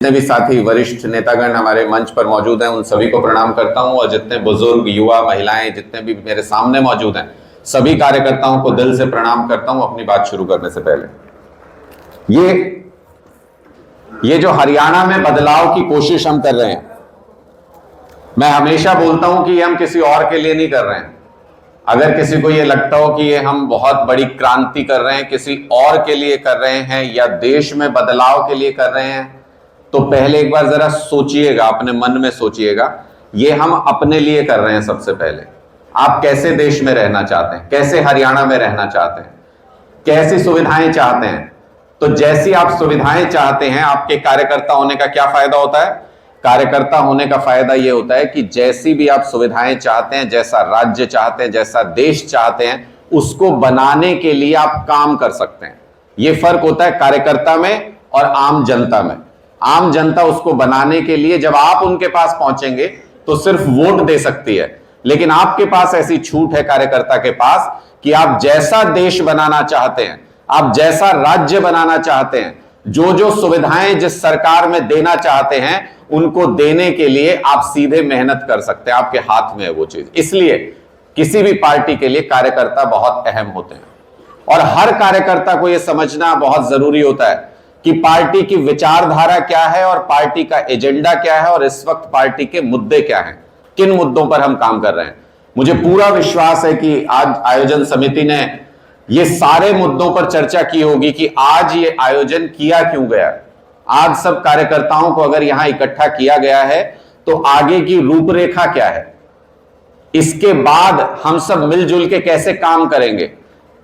जितने भी साथी वरिष्ठ नेतागण हमारे मंच पर मौजूद हैं उन सभी को प्रणाम करता हूं, और जितने बुजुर्ग, युवा, महिलाएं जितने भी मेरे सामने मौजूद हैं सभी कार्यकर्ताओं को दिल से प्रणाम करता हूं। अपनी बात शुरू करने से पहले ये जो हरियाणा में बदलाव की कोशिश हम कर रहे हैं, मैं हमेशा बोलता हूं कि ये हम किसी और के लिए नहीं कर रहे हैं। अगर किसी को ये लगता हो कि ये हम बहुत बड़ी क्रांति कर रहे हैं, किसी और के लिए कर रहे हैं या देश में बदलाव के लिए कर रहे हैं, तो पहले एक बार जरा सोचिएगा, अपने मन में सोचिएगा, ये हम अपने लिए कर रहे हैं। सबसे पहले आप कैसे देश में रहना चाहते हैं, कैसे हरियाणा में रहना चाहते हैं, कैसी सुविधाएं चाहते हैं। तो जैसी आप सुविधाएं चाहते हैं, आपके कार्यकर्ता होने का क्या फायदा होता है? कार्यकर्ता होने का फायदा यह होता है कि जैसी भी आप सुविधाएं चाहते हैं, जैसा राज्य चाहते हैं, जैसा देश चाहते हैं, उसको बनाने के लिए आप काम कर सकते हैं। यह फर्क होता है कार्यकर्ता में और आम जनता में। आम जनता उसको बनाने के लिए जब आप उनके पास पहुंचेंगे तो सिर्फ वोट दे सकती है, लेकिन आपके पास ऐसी छूट है कार्यकर्ता के पास कि आप जैसा देश बनाना चाहते हैं, आप जैसा राज्य बनाना चाहते हैं, जो जो सुविधाएं जिस सरकार में देना चाहते हैं, उनको देने के लिए आप सीधे मेहनत कर सकते हैं। आपके हाथ में है वो चीज। इसलिए किसी भी पार्टी के लिए कार्यकर्ता बहुत अहम होते हैं, और हर कार्यकर्ता को यह समझना बहुत जरूरी होता है कि पार्टी की विचारधारा क्या है और पार्टी का एजेंडा क्या है, और इस वक्त पार्टी के मुद्दे क्या हैं, किन मुद्दों पर हम काम कर रहे हैं। मुझे पूरा विश्वास है कि आज आयोजन समिति ने ये सारे मुद्दों पर चर्चा की होगी कि आज ये आयोजन किया क्यों गया। आज सब कार्यकर्ताओं को अगर यहां इकट्ठा किया गया है तो आगे की रूपरेखा क्या है, इसके बाद हम सब मिलजुल के कैसे काम करेंगे।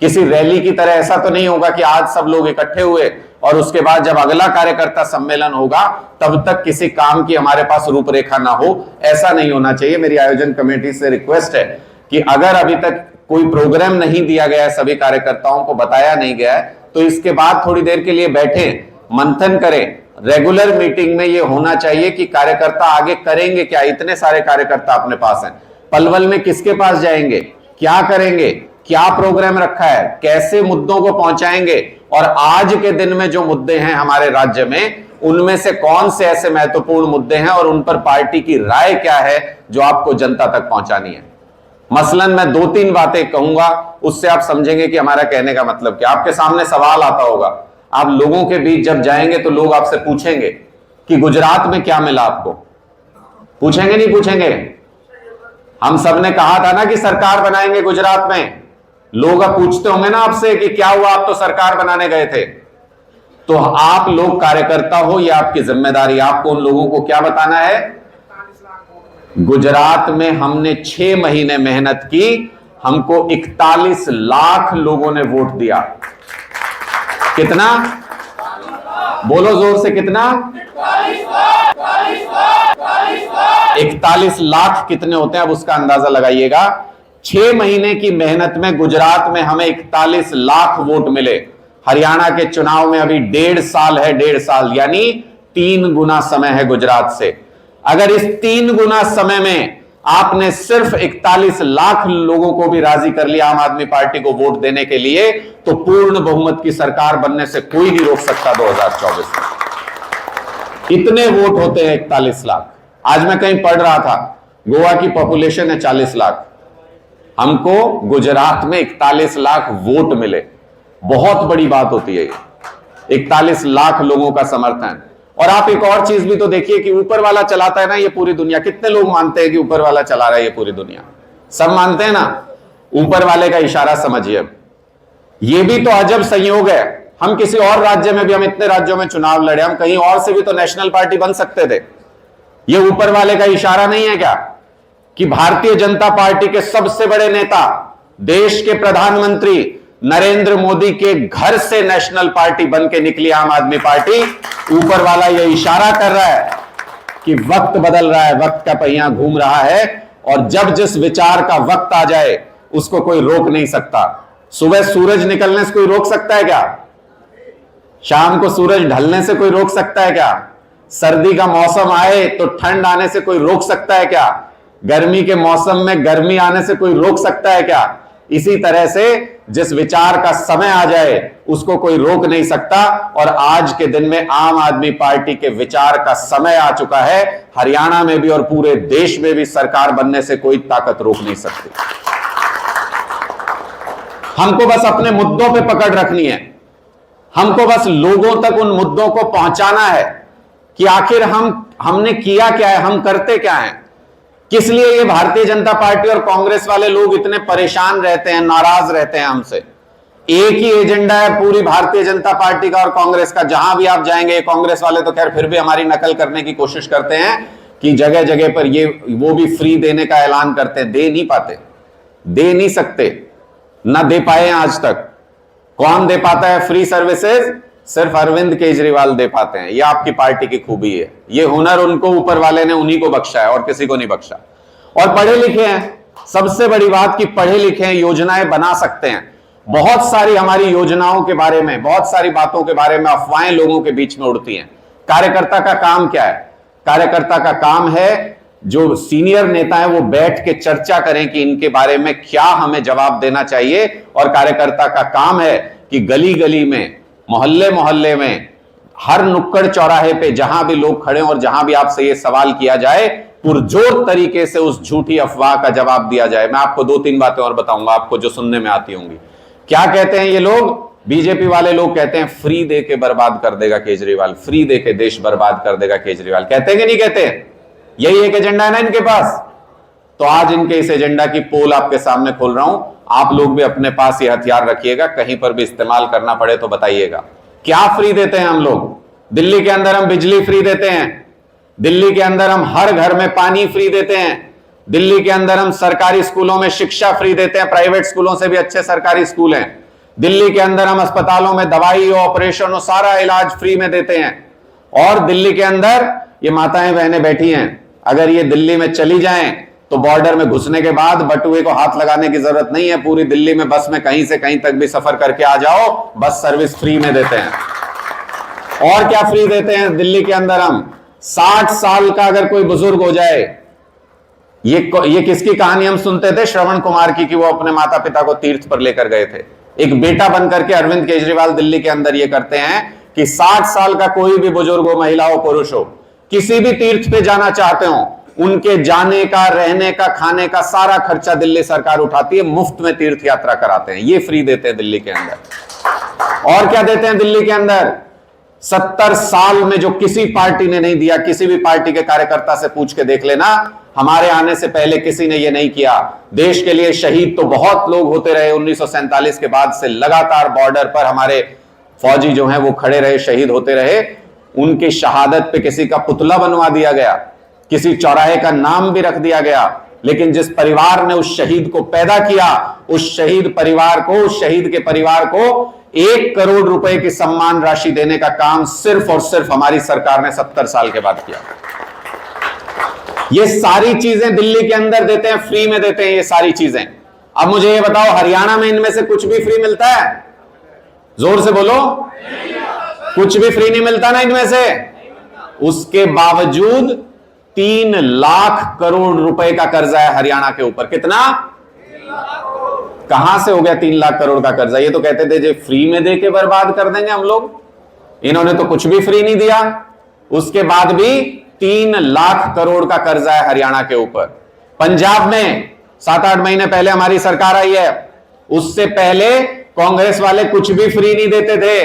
किसी रैली की तरह ऐसा तो नहीं होगा कि आज सब लोग इकट्ठे हुए और उसके बाद जब अगला कार्यकर्ता सम्मेलन होगा तब तक किसी काम की हमारे पास रूपरेखा ना हो। ऐसा नहीं होना चाहिए। मेरी आयोजन कमेटी से रिक्वेस्ट है कि अगर अभी तक कोई प्रोग्राम नहीं दिया गया है, सभी कार्यकर्ताओं को बताया नहीं गया है, तो इसके बाद थोड़ी देर के लिए बैठें, मंथन करें। रेगुलर मीटिंग में यह होना चाहिए कि कार्यकर्ता आगे करेंगे क्या। इतने सारे कार्यकर्ता अपने पास हैं, पलवल में किसके पास जाएंगे, क्या करेंगे, क्या प्रोग्राम रखा है, कैसे मुद्दों को पहुंचाएंगे, और आज के दिन में जो मुद्दे हैं हमारे राज्य में, उनमें से कौन से ऐसे महत्वपूर्ण मुद्दे हैं और उन पर पार्टी की राय क्या है जो आपको जनता तक पहुंचानी है। मसलन मैं 2-3 बातें कहूंगा, उससे आप समझेंगे कि हमारा कहने का मतलब क्या। आपके सामने सवाल आता होगा, आप लोगों के बीच जब जाएंगे तो लोग आपसे पूछेंगे कि गुजरात में क्या मिला आपको। पूछेंगे नहीं पूछेंगे? हम सब ने कहा था ना कि सरकार बनाएंगे गुजरात में। लोग अब पूछते होंगे ना आपसे कि क्या हुआ, आप तो सरकार बनाने गए थे। तो आप लोग कार्यकर्ता हो, यह आपकी जिम्मेदारी। आपको उन लोगों को क्या बताना है? गुजरात में हमने 6 महीने मेहनत की, हमको 41 लाख लोगों ने वोट दिया। कितना? बोलो जोर से, कितना? 41 लाख कितने होते हैं अब उसका अंदाजा लगाइएगा। 6 महीने की मेहनत में गुजरात में हमें 41 लाख वोट मिले। हरियाणा के चुनाव में अभी 1.5 साल है, 1.5 साल यानी 3 गुना समय है गुजरात से। अगर इस 3 गुना समय में आपने सिर्फ 41 लाख लोगों को भी राजी कर लिया आम आदमी पार्टी को वोट देने के लिए, तो पूर्ण बहुमत की सरकार बनने से कोई नहीं रोक सकता 2024 में। इतने वोट होते हैं 41 लाख। आज मैं कहीं पढ़ रहा था, गोवा की पॉपुलेशन है 40 लाख, हमको गुजरात में 41 लाख वोट मिले। बहुत बड़ी बात होती है ये, 41 लाख लोगों का समर्थन। और आप एक और चीज भी तो देखिए कि ऊपर वाला चलाता है ना ये पूरी दुनिया। कितने लोग मानते हैं कि ऊपर वाला चला रहा है ये पूरी दुनिया? सब मानते हैं ना। ऊपर वाले का इशारा समझिए। ये भी तो अजब संयोग है, हम किसी और राज्य में भी, हम इतने राज्यों में चुनाव लड़े, हम कहीं और से भी तो नेशनल पार्टी बन सकते थे। ये ऊपर वाले का इशारा नहीं है क्या कि भारतीय जनता पार्टी के सबसे बड़े नेता, देश के प्रधानमंत्री नरेंद्र मोदी के घर से नेशनल पार्टी बन के निकली आम आदमी पार्टी। ऊपर वाला यह इशारा कर रहा है कि वक्त बदल रहा है, वक्त का पहिया घूम रहा है, और जब जिस विचार का वक्त आ जाए उसको कोई रोक नहीं सकता। सुबह सूरज निकलने से कोई रोक सकता है क्या? शाम को सूरज ढलने से कोई रोक सकता है क्या? सर्दी का मौसम आए तो ठंड आने से कोई रोक सकता है क्या? गर्मी के मौसम में गर्मी आने से कोई रोक सकता है क्या? इसी तरह से जिस विचार का समय आ जाए उसको कोई रोक नहीं सकता। और आज के दिन में आम आदमी पार्टी के विचार का समय आ चुका है। हरियाणा में भी और पूरे देश में भी सरकार बनने से कोई ताकत रोक नहीं सकती। हमको बस अपने मुद्दों पे पकड़ रखनी है। हमको बस लोगों तक उन मुद्दों को पहुंचाना है कि आखिर हमने किया क्या है, हम करते क्या हैं, किस लिए ये भारतीय जनता पार्टी और कांग्रेस वाले लोग इतने परेशान रहते हैं, नाराज रहते हैं हमसे। एक ही एजेंडा है पूरी भारतीय जनता पार्टी का और कांग्रेस का। जहां भी आप जाएंगे, कांग्रेस वाले तो खैर फिर भी हमारी नकल करने की कोशिश करते हैं कि जगह जगह पर वो भी फ्री देने का ऐलान करते हैं। दे नहीं पाते, दे नहीं सकते, ना दे पाए आज तक। कौन दे पाता है फ्री सर्विसेज? सिर्फ अरविंद केजरीवाल दे पाते हैं। यह आपकी पार्टी की खूबी है। यह हुनर उनको ऊपर वाले ने उन्हीं को बख्शा है और किसी को नहीं बख्शा। और पढ़े लिखे हैं, सबसे बड़ी बात कि पढ़े लिखे हैं, योजनाएं बना सकते हैं। बहुत सारी हमारी योजनाओं के बारे में, बहुत सारी बातों के बारे में अफवाहें लोगों के बीच में उड़ती हैं। कार्यकर्ता का काम क्या है? कार्यकर्ता का काम है, जो सीनियर नेता है वो बैठ के चर्चा करें कि इनके बारे में क्या हमें जवाब देना चाहिए। और कार्यकर्ता का काम है कि गली गली में, मोहल्ले मोहल्ले में, हर नुक्कड़ चौराहे पे जहां भी लोग खड़े और जहां भी आपसे ये सवाल किया जाए, पुरजोर तरीके से उस झूठी अफवाह का जवाब दिया जाए। मैं आपको 2-3 बातें और बताऊंगा आपको जो सुनने में आती होंगी। क्या कहते हैं ये लोग? बीजेपी वाले लोग कहते हैं फ्री दे के बर्बाद कर देगा केजरीवाल, फ्री दे के देश बर्बाद कर देगा केजरीवाल। कहते हैं कि नहीं कहते? यही एक एजेंडा है ना इनके पास। तो आज इनके इस एजेंडा की पोल आपके सामने खोल रहा हूं। आप लोग भी अपने पास ये हथियार रखिएगा, कहीं पर भी इस्तेमाल करना पड़े तो बताइएगा। क्या फ्री देते हैं हम लोग? दिल्ली के अंदर हम बिजली फ्री देते हैं, दिल्ली के अंदर हम हर घर में पानी फ्री देते हैं, दिल्ली के अंदर हम सरकारी स्कूलों में शिक्षा फ्री देते हैं, प्राइवेट स्कूलों से भी अच्छे सरकारी स्कूल हैं। दिल्ली के अंदर हम अस्पतालों में दवाई और ऑपरेशन और सारा इलाज फ्री में देते हैं। और दिल्ली के अंदर ये माताएं बहनें बैठी हैं, अगर ये दिल्ली में चली जाएं तो बॉर्डर में घुसने के बाद बटुए को हाथ लगाने की जरूरत नहीं है। पूरी दिल्ली में बस में कहीं से कहीं तक भी सफर करके आ जाओ, बस सर्विस फ्री में देते हैं। और क्या फ्री देते हैं दिल्ली के अंदर हम? 60 साल का अगर कोई बुजुर्ग हो जाए, ये किसकी कहानी हम सुनते थे? श्रवण कुमार की, कि वो अपने माता पिता को तीर्थ पर लेकर गए थे। एक बेटा बनकर के अरविंद केजरीवाल दिल्ली के अंदर ये करते हैं कि 60 साल का कोई भी बुजुर्ग हो, महिला हो, पुरुष हो, किसी भी तीर्थ पे जाना चाहते हो, उनके जाने का, रहने का, खाने का सारा खर्चा दिल्ली सरकार उठाती है, मुफ्त में तीर्थ यात्रा कराते हैं। ये फ्री देते हैं दिल्ली के अंदर। और क्या देते हैं दिल्ली के अंदर? 70 साल में जो किसी पार्टी ने नहीं दिया, किसी भी पार्टी के कार्यकर्ता से पूछ के देख लेना, हमारे आने से पहले किसी ने यह नहीं किया। देश के लिए शहीद तो बहुत लोग होते रहे। 1947 के बाद से लगातार बॉर्डर पर हमारे फौजी जो हैं वो खड़े रहे, शहीद होते रहे। उनकी शहादत पे किसी का पुतला बनवा दिया गया, किसी चौराहे का नाम भी रख दिया गया, लेकिन जिस परिवार ने उस शहीद को पैदा किया, उस शहीद परिवार को, उस शहीद के परिवार को 1 करोड़ रुपए की सम्मान राशि देने का काम सिर्फ और सिर्फ हमारी सरकार ने 70 साल के बाद किया। ये सारी चीजें दिल्ली के अंदर देते हैं, फ्री में देते हैं ये सारी चीजें। अब मुझे ये बताओ, हरियाणा में इनमें से कुछ भी फ्री मिलता है? जोर से बोलो। कुछ भी फ्री नहीं मिलता ना इनमें से। उसके बावजूद 3 लाख करोड़ रुपए का कर्जा है हरियाणा के ऊपर। कितना? कहां से हो गया 3 लाख करोड़ का कर्जा? ये तो कहते थे जो फ्री में दे के बर्बाद कर देंगे हम लोग। इन्होंने तो कुछ भी फ्री नहीं दिया, उसके बाद भी 3 लाख करोड़ का कर्जा है हरियाणा के ऊपर। पंजाब में 7-8 महीने पहले हमारी सरकार आई है, उससे पहले कांग्रेस वाले कुछ भी फ्री नहीं देते थे।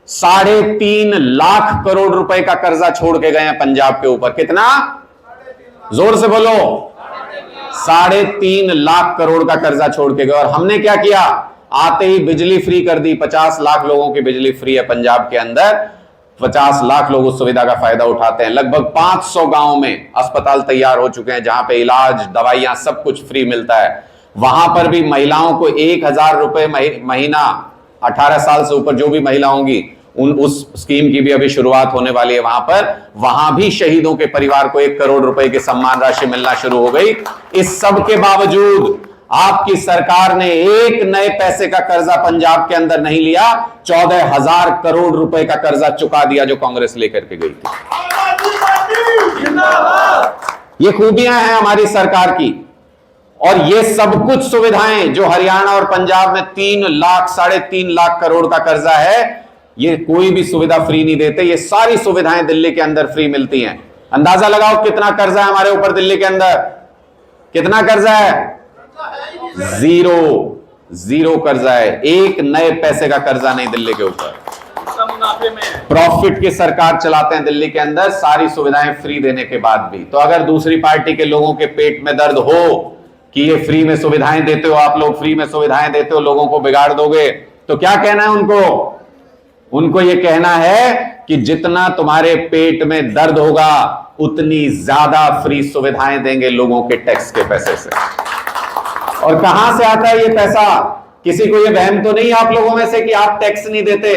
3.5 लाख करोड़ रुपए का कर्जा छोड़ के गए हैं पंजाब के ऊपर। कितना? जोर से बोलो। 3.5 लाख करोड़ का कर्जा छोड़ के गए। और हमने क्या किया? आते ही बिजली फ्री कर दी। 50 लाख लोगों की बिजली फ्री है पंजाब के अंदर। 50 लाख लोग उस सुविधा का फायदा उठाते हैं। लगभग 500 गांव में अस्पताल तैयार हो चुके हैं जहां पे इलाज, दवाइयां, सब कुछ फ्री मिलता है। वहां पर भी महिलाओं को 1000 रुपए महीना, 18 साल से ऊपर जो भी महिला होंगी उस स्कीम की भी अभी शुरुआत होने वाली है वहां पर। वहां भी शहीदों के परिवार को 1 करोड़ रुपए की सम्मान राशि मिलना शुरू हो गई। इस सब के बावजूद आपकी सरकार ने 1 नए पैसे का कर्जा पंजाब के अंदर नहीं लिया। 14,000 करोड़ रुपए का कर्जा चुका दिया जो कांग्रेस लेकर के गई थी। ये खूबियां हैं हमारी सरकार की। और ये सब कुछ सुविधाएं जो हरियाणा और पंजाब में 3 लाख 3.5 लाख करोड़ का कर्जा है, ये कोई भी सुविधा फ्री नहीं देते। ये सारी सुविधाएं दिल्ली के अंदर फ्री मिलती हैं। अंदाजा लगाओ कितना कर्जा है हमारे ऊपर दिल्ली के अंदर, कितना कर्जा है? जीरो कर्जा है। एक नए पैसे का कर्जा नहीं दिल्ली के ऊपर। प्रॉफिट की सरकार चलाते हैं दिल्ली के अंदर, सारी सुविधाएं फ्री देने के बाद भी। तो अगर दूसरी पार्टी के लोगों के पेट में दर्द हो कि ये फ्री में सुविधाएं देते हो, आप लोग फ्री में सुविधाएं देते हो, लोगों को बिगाड़ दोगे, तो क्या कहना है उनको? उनको ये कहना है कि जितना तुम्हारे पेट में दर्द होगा उतनी ज्यादा फ्री सुविधाएं देंगे लोगों के टैक्स के पैसे से। और कहां से आता है ये पैसा? किसी को ये वहम तो नहीं आप लोगों में से कि आप टैक्स नहीं देते?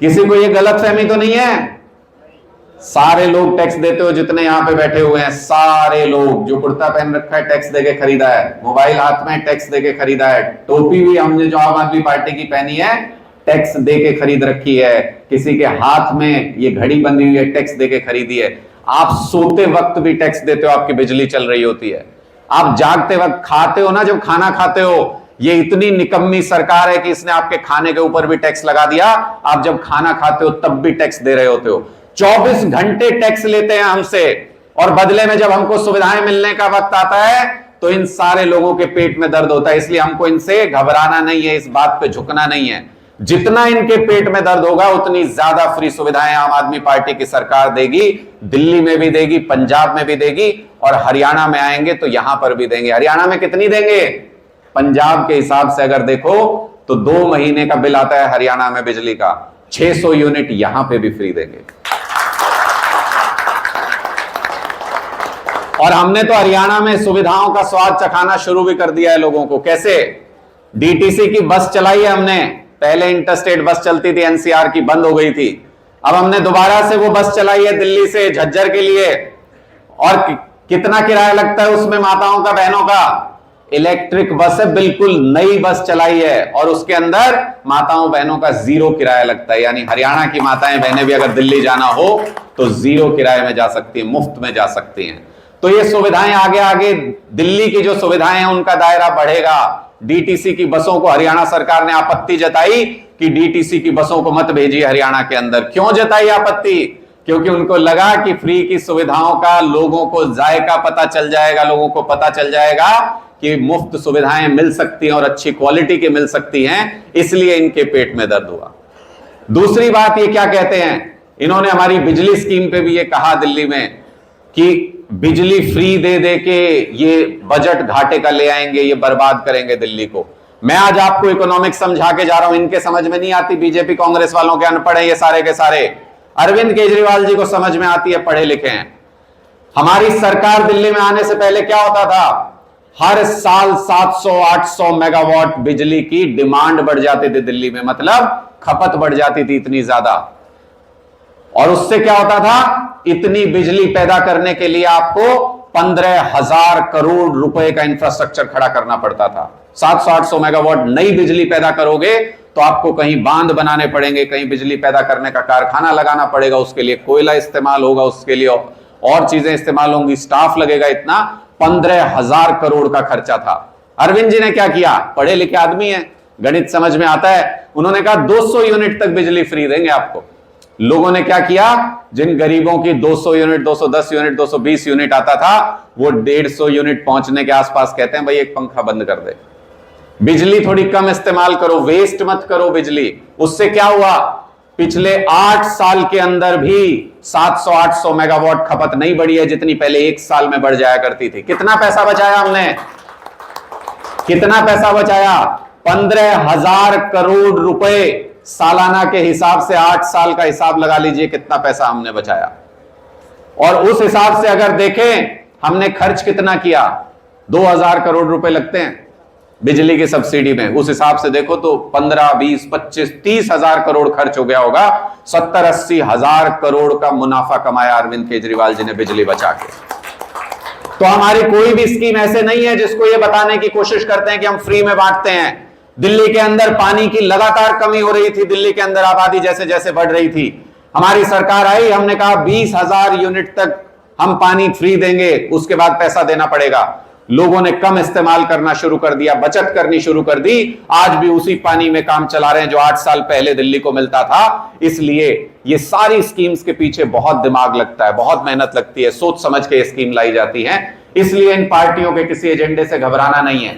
किसी को ये गलतफहमी तो नहीं है? सारे लोग टैक्स देते हो, जितने यहां पे बैठे हुए हैं सारे लोग। जो कुर्ता पहन रखा है टैक्स देके खरीदा है, मोबाइल हाथ में टैक्स देके खरीदा है, टोपी भी हमने जो आम आदमी पार्टी की पहनी है टैक्स देके खरीद रखी है, किसी के हाथ में ये घड़ी बंधी हुई है टैक्स देके खरीदी है। आप सोते वक्त भी टैक्स देते हो, आपकी बिजली चल रही होती है। आप जागते वक्त खाते हो ना, जब खाना खाते हो, ये इतनी निकम्मी सरकार है कि इसने आपके खाने के ऊपर भी टैक्स लगा दिया। आप जब खाना खाते हो तब भी टैक्स दे रहे होते हो। 24 घंटे टैक्स लेते हैं हमसे, और बदले में जब हमको सुविधाएं मिलने का वक्त आता है तो इन सारे लोगों के पेट में दर्द होता है। इसलिए हमको इनसे घबराना नहीं है, इस बात पे झुकना नहीं है। जितना इनके पेट में दर्द होगा उतनी ज्यादा फ्री सुविधाएं आम आदमी पार्टी की सरकार देगी। दिल्ली में भी देगी, पंजाब में भी देगी, और हरियाणा में आएंगे तो यहां पर भी देंगे। हरियाणा में कितनी देंगे? पंजाब के हिसाब से अगर देखो तो 2 महीने का बिल आता है हरियाणा में बिजली का, 600 यूनिट यहां पे भी फ्री देंगे। और हमने तो हरियाणा में सुविधाओं का स्वाद चखाना शुरू भी कर दिया है लोगों को। कैसे? डीटीसी की बस चलाई है हमने। पहले इंटरस्टेट बस चलती थी, एनसीआर की बंद हो गई थी। अब हमने दोबारा से वो बस चलाई है दिल्ली से झज्जर के लिए। और कितना किराया लगता है उसमें माताओं का, बहनों का? इलेक्ट्रिक बस है, बिल्कुल नई बस चलाई है, और उसके अंदर माताओं बहनों का 0 किराया लगता है। यानी हरियाणा की माताएं बहनें भी अगर दिल्ली जाना हो तो 0 किराए में जा सकती है, मुफ्त में जा सकती हैं। तो ये सुविधाएं आगे आगे, दिल्ली की जो सुविधाएं हैं उनका दायरा बढ़ेगा। डीटीसी की बसों को हरियाणा सरकार ने आपत्ति जताई कि डीटीसी की बसों को मत भेजिए हरियाणा के अंदर। क्यों जताई आपत्ति? क्योंकि उनको लगा कि फ्री की सुविधाओं का लोगों को जायका पता चल जाएगा, लोगों को पता चल जाएगा कि मुफ्त सुविधाएं मिल सकती हैं और अच्छी क्वालिटी की मिल सकती हैं, इसलिए इनके पेट में दर्द हुआ। दूसरी बात ये क्या कहते हैं, इन्होंने हमारी बिजली स्कीम पे भी ये कहा दिल्ली में कि बिजली फ्री दे दे के ये बजट घाटे का ले आएंगे, ये बर्बाद करेंगे दिल्ली को। मैं आज आपको इकोनॉमिक्स समझा के जा रहा हूं, इनके समझ में नहीं आती। बीजेपी कांग्रेस वालों के अनपढ़ है ये सारे के सारे। अरविंद केजरीवाल जी को समझ में आती है, पढ़े लिखे हैं। हमारी सरकार दिल्ली में आने से पहले क्या होता था? हर साल 700-800 मेगावाट बिजली की डिमांड बढ़ जाती थी दिल्ली में, मतलब खपत बढ़ जाती थी इतनी ज्यादा। और उससे क्या होता था? इतनी बिजली पैदा करने के लिए आपको 15,000 करोड़ रुपए का इंफ्रास्ट्रक्चर खड़ा करना पड़ता था। 700-800 मेगावाट नई बिजली पैदा करोगे तो आपको कहीं बांध बनाने पड़ेंगे, कहीं बिजली पैदा करने का कारखाना लगाना पड़ेगा, उसके लिए कोयला इस्तेमाल होगा, उसके लिए और चीजें इस्तेमाल होंगी, स्टाफ लगेगा। इतना 15,000 करोड़ का खर्चा था। अरविंद जी ने क्या किया? पढ़े लिखे आदमी है, गणित समझ में आता है। उन्होंने कहा 200 यूनिट तक बिजली फ्री देंगे आपको। लोगों ने क्या किया? जिन गरीबों की 200 यूनिट, 210 यूनिट, 220 यूनिट आता था, वो 150 यूनिट पहुंचने के आसपास कहते हैं भाई एक पंखा बंद कर दे, बिजली थोड़ी कम इस्तेमाल करो, वेस्ट मत करो बिजली। उससे क्या हुआ? पिछले 8 साल के अंदर भी 700-800 मेगावाट खपत नहीं बढ़ी है, जितनी पहले 1 साल में बढ़ जाया करती थी। कितना पैसा बचाया हमने? कितना पैसा बचाया? 15,000 करोड़ रुपए सालाना के हिसाब से 8 साल का हिसाब लगा लीजिए कितना पैसा हमने बचाया। और उस हिसाब से अगर देखें हमने खर्च कितना किया, 2,000 करोड़ रुपए लगते हैं बिजली की सब्सिडी में। उस हिसाब से देखो तो 15, 20, 25, 30,000 करोड़ खर्च हो गया होगा। 70-80 हजार करोड़ का मुनाफा कमाया अरविंद केजरीवाल जी ने बिजली बचा के। तो हमारी कोई भी स्कीम ऐसे नहीं है जिसको ये बताने की कोशिश करते हैं कि हम फ्री में बांटते हैं। दिल्ली के अंदर पानी की लगातार कमी हो रही थी, दिल्ली के अंदर आबादी जैसे जैसे बढ़ रही थी। हमारी सरकार आई, हमने कहा 20,000 यूनिट तक हम पानी फ्री देंगे, उसके बाद पैसा देना पड़ेगा। लोगों ने कम इस्तेमाल करना शुरू कर दिया, बचत करनी शुरू कर दी। आज भी उसी पानी में काम चला रहे हैं जो 8 साल पहले दिल्ली को मिलता था। इसलिए ये सारी स्कीम्स के पीछे बहुत दिमाग लगता है, बहुत मेहनत लगती है, सोच समझ के ये स्कीम लाई जाती है। इसलिए इन पार्टियों के किसी एजेंडे से घबराना नहीं है।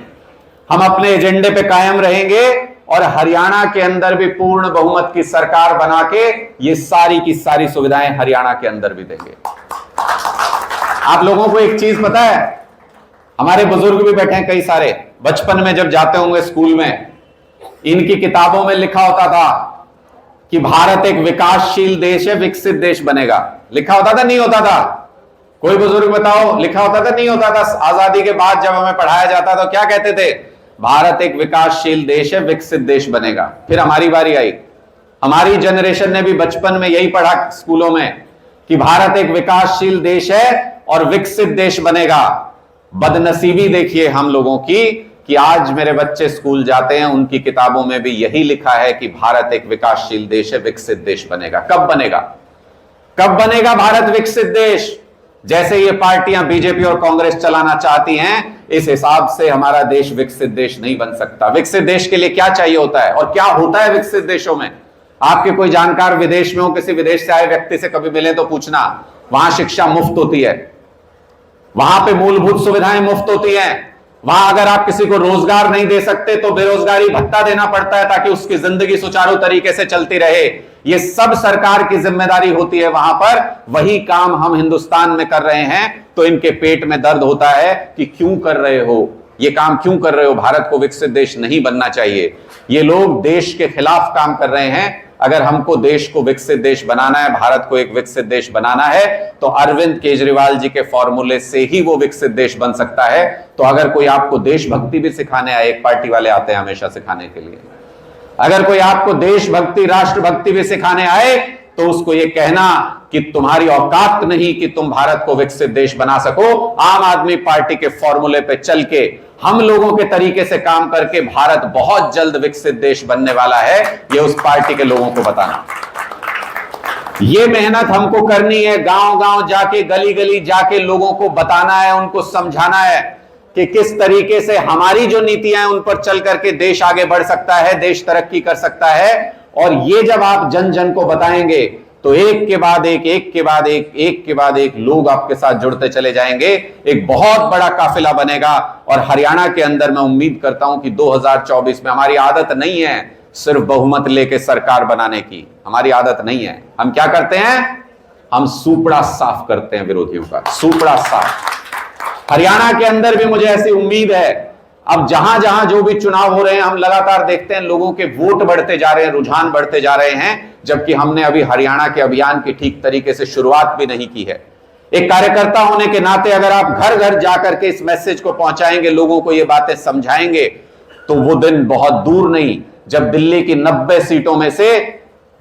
हम अपने एजेंडे पे कायम रहेंगे और हरियाणा के अंदर भी पूर्ण बहुमत की सरकार बना के ये सारी की सारी सुविधाएं हरियाणा के अंदर भी देंगे। आप लोगों को एक चीज पता है, हमारे बुजुर्ग भी बैठे हैं कई सारे, बचपन में जब जाते होंगे स्कूल में, इनकी किताबों में लिखा होता था कि भारत एक विकासशील देश है, विकसित देश बनेगा। लिखा होता था, नहीं होता था? कोई बुजुर्ग बताओ, लिखा होता था, नहीं होता था? आजादी के बाद जब हमें पढ़ाया जाता तो क्या कहते थे? भारत एक विकासशील देश है, विकसित देश बनेगा। फिर हमारी बारी आई, हमारी जनरेशन ने भी बचपन में यही पढ़ा स्कूलों में कि भारत एक विकासशील देश है और विकसित देश बनेगा। बदनसीबी देखिए हम लोगों की कि आज मेरे बच्चे स्कूल जाते हैं, उनकी किताबों में भी यही लिखा है कि भारत एक विकासशील देश है, विकसित देश बनेगा। कब बनेगा? कब बनेगा भारत विकसित देश? जैसे ये पार्टियां बीजेपी और कांग्रेस चलाना चाहती हैं, इस हिसाब से हमारा देश विकसित देश नहीं बन सकता। विकसित देश के लिए क्या चाहिए होता है और क्या होता है विकसित देशों में? आपके कोई जानकार विदेश में हो, किसी विदेश से आए व्यक्ति से कभी मिले तो पूछना, वहां शिक्षा मुफ्त होती है, वहां पे मूलभूत सुविधाएं मुफ्त होती हैं। वहां अगर आप किसी को रोजगार नहीं दे सकते तो बेरोजगारी भत्ता देना पड़ता है ताकि उसकी जिंदगी सुचारू तरीके से चलती रहे। ये सब सरकार की जिम्मेदारी होती है वहां पर। वही काम हम हिंदुस्तान में कर रहे हैं तो इनके पेट में दर्द होता है कि क्यों कर रहे हो, ये काम क्यों कर रहे हो? भारत को विकसित देश नहीं बनना चाहिए। ये लोग देश के खिलाफ काम कर रहे हैं। अगर हमको देश को विकसित देश बनाना है, भारत को एक विकसित देश बनाना है, तो अरविंद केजरीवाल जी के फॉर्मूले से ही वो विकसित देश बन सकता है। तो अगर कोई आपको देशभक्ति भी सिखाने आए, एक पार्टी वाले आते हैं हमेशा सिखाने के लिए, अगर कोई आपको देशभक्ति, राष्ट्रभक्ति भी सिखाने आए तो उसको ये कहना कि तुम्हारी औकात नहीं कि तुम भारत को विकसित देश बना सको। आम आदमी पार्टी के फॉर्मूले पे चल के, हम लोगों के तरीके से काम करके भारत बहुत जल्द विकसित देश बनने वाला है, ये उस पार्टी के लोगों को बताना। ये मेहनत हमको करनी है, गांव गांव जाके, गली गली जाके लोगों को बताना है, उनको समझाना है कि किस तरीके से हमारी जो नीतियां हैं उन पर चल करके देश आगे बढ़ सकता है, देश तरक्की कर सकता है। और ये जब आप जन जन को बताएंगे तो एक के बाद एक, एक के बाद एक के बाद एक लोग आपके साथ जुड़ते चले जाएंगे। एक बहुत बड़ा काफिला बनेगा। और हरियाणा के अंदर मैं उम्मीद करता हूं कि 2024 में, हमारी आदत नहीं है सिर्फ बहुमत लेके सरकार बनाने की, हमारी आदत नहीं है। हम क्या करते हैं? हम सूपड़ा साफ करते हैं विरोधियों का, सूपड़ा साफ। हरियाणा के अंदर भी मुझे ऐसी उम्मीद है। अब जहां जहां जो भी चुनाव हो रहे हैं, हम लगातार देखते हैं लोगों के वोट बढ़ते जा रहे हैं, रुझान बढ़ते जा रहे हैं, जबकि हमने अभी हरियाणा के अभियान की ठीक तरीके से शुरुआत भी नहीं की है। एक कार्यकर्ता होने के नाते अगर आप घर घर जाकर के इस मैसेज को पहुंचाएंगे, लोगों को ये बातें समझाएंगे, तो वो दिन बहुत दूर नहीं जब दिल्ली की 90 सीटों में से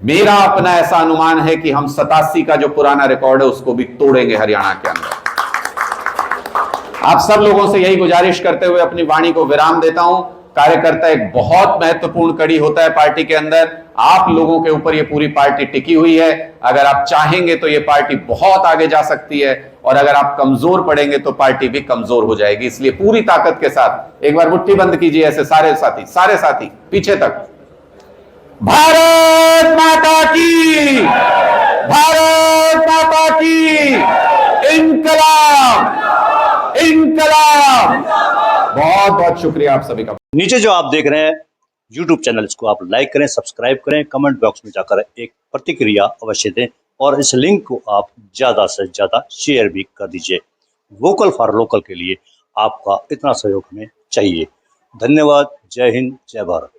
मेरा अपना ऐसा अनुमान है कि हम 87 का जो पुराना रिकॉर्ड है उसको भी तोड़ेंगे हरियाणा के अंदर। आप सब लोगों से यही गुजारिश करते हुए अपनी वाणी को विराम देता हूं। कार्यकर्ता एक बहुत महत्वपूर्ण कड़ी होता है पार्टी के अंदर। आप लोगों के ऊपर ये पूरी पार्टी टिकी हुई है। अगर आप चाहेंगे तो ये पार्टी बहुत आगे जा सकती है, और अगर आप कमजोर पड़ेंगे तो पार्टी भी कमजोर हो जाएगी। इसलिए पूरी ताकत के साथ एक बार मुट्ठी बंद कीजिए ऐसे, सारे साथी पीछे तक। भारत माता की, भारत माता की, इंकलाब, इंकलाब। बहुत बहुत शुक्रिया आप सभी का। नीचे जो आप देख रहे हैं YouTube चैनल, इसको आप लाइक करें, सब्सक्राइब करें, कमेंट बॉक्स में जाकर एक प्रतिक्रिया अवश्य दें और इस लिंक को आप ज़्यादा से ज़्यादा शेयर भी कर दीजिए। वोकल फॉर लोकल के लिए आपका इतना सहयोग हमें चाहिए। धन्यवाद। जय हिंद, जय भारत।